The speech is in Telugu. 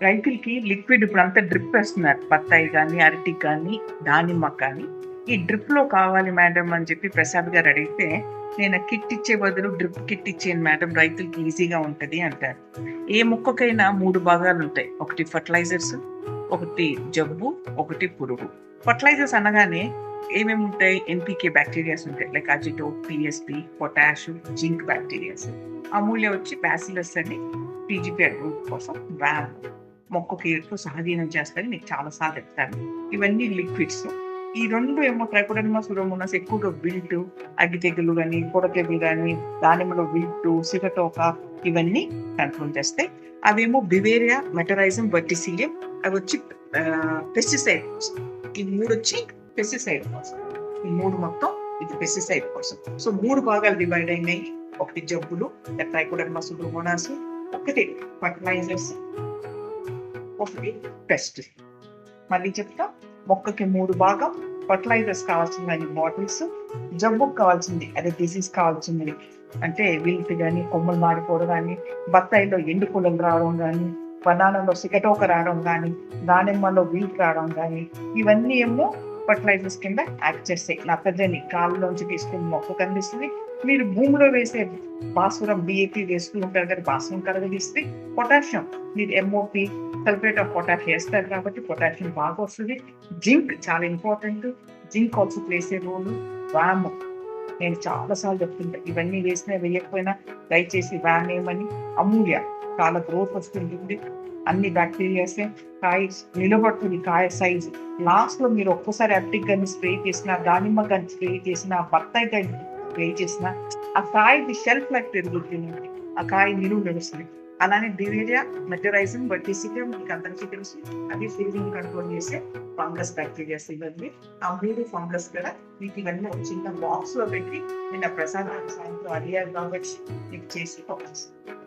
రైతులకి లిక్విడ్ ఇప్పుడంతా డ్రిప్ వేస్తున్నారు. బత్తాయి గానీ, అరటికి గానీ, దానిమ్మకి కానీ. ఈ డ్రిప్‌లో కావాలి మేడం అని చెప్పి ప్రసాద్ గారు అడిగితే, నేను కిట్ ఇచ్చే బదులు డ్రిప్ కిట్ ఇచ్చేయండి మేడం రైతులకి ఈజీగా ఉంటది అంటారు. ఏ మొక్కకైనా 3 భాగాలుంటాయి. ఒకటి ఫెర్టిలైజర్స్, ఒకటి జబ్బు, ఒకటి పురుగు. ఫెర్టిలైజర్స్ అనగానే ఏమేమి ఉంటాయి? ఎన్‌పీకే బ్యాక్టీరియాస్ ఉంటాయి. లైక్ అజిటో, PSP, potash, zinc bacterias. Amulya వచ్చి బ్యాసిలస్ అని పీజీపీఆర్ గ్రూప్ కోసం వ్యామ్ మొక్కకి ఎక్కువ సహజీవనం చేస్తారని మీకు చాలా సార్లు చెప్తాను. ఇవన్నీ లిక్విడ్స్. ఈ 2 ఏమో ట్రైకోడర్మా సూడోమోనాస్ ఎక్కువగా విల్ట్, అగ్గి తెగులు గాని, పొడ తెగులు గాని, దానిమ్మలో విల్ట్, సిగటోక ఇవన్నీ కంట్రోల్ చేస్తాయి. అవేమో బివేరియా, మెటరైజం, వర్టిసిలియం అవి వచ్చి పెస్టిసైడ్ కోసం. ఈ 3 వచ్చి పెస్టిసైడ్ కోసం. ఈ 3 మొత్తం ఇది పెస్టిసైడ్ కోసం. సో 3 భాగాలు డివైడ్ అయినాయి. ఒకటి జబ్బులు, ట్రైకోడర్మా సూడోమోనాస్, ఒకటి ఫర్టిలైజర్స్, ఒకటి పెస్ట్. మళ్ళీ చెప్తా, మొక్కకి 3 భాగం. ఫర్టిలైజర్స్ కావాల్సింది బాటిల్స్, జబ్బుకు కావాల్సింది అదే డిసీజ్ కావాల్సింది అంటే విల్ట్ కానీ, కొమ్మలు మాడిపోవడం కానీ, బత్తాయిలో ఎండు పుల్లలు రావడం కానీ, బనానాలో సిగటోక రావడం కానీ, దానిమ్మలో విల్ట్ రావడం కానీ, ఇవన్నీ ఏమో ఫర్టిలైజర్స్ కింద యాక్ట్ చేస్తాయి. నత్రజని కాళ్ళలోంచి తీసుకుని మొక్క కనిపిస్తుంది. మీరు భూమిలో వేసే భాస్వరం డిఏపి వేస్తూ ఉంటారు కదా, భాస్వరం కరగదీస్తే. పొటాషియం మీరు ఎంఓపి సల్ఫేట్ ఆఫ్ పొటాష్ వేస్తారు కాబట్టి పొటాషియం బాగా వస్తుంది. జింక్ చాలా ఇంపార్టెంట్. జింక్ ఆల్సో ప్లేస్ ఏ రోల్. వామ్ నేను చాలాసార్లు చెప్తుంటా, ఇవన్నీ వేసినా వేయకపోయినా దయచేసి వ్యామ్ ఏమని. అమూల్య చాలా గ్రోత్ వస్తుంటుంది. అన్ని బ్యాక్టీరియాసే. కాయ నిలబడుతుంది, కాయ సైజు. లాస్ట్ లో మీరు ఒక్కసారి అరటికి కానీ స్ప్రే చేసినా, దానిమ్మ కానీ స్ప్రే చేసినా, బత్తాయి కానీ స్ప్రే చేసినా ఆ కాయకి షెల్ఫ్ లైఫ్ పెరుగుతుంది. ఆ కాయ నిలువ నడుస్తుంది. అలానే బివేరియా, మెటరైజం, వర్టిసిలియం మీకు అందరికీ తెలుసు. అది ఫీలింగ్ కంట్రోల్ చేసే ఫంగస్ బ్యాక్టీరియాస్ ఇవన్నీ. ఆ 3 ఫంగస్ కూడా మీకు ఇవన్నీ ఒక చిన్న బాక్స్ లో పెట్టి నిన్న ప్రసాద్ సాయంత్రం అడిగారు కాబట్టి మీకు చేసి పంపిస్తాను.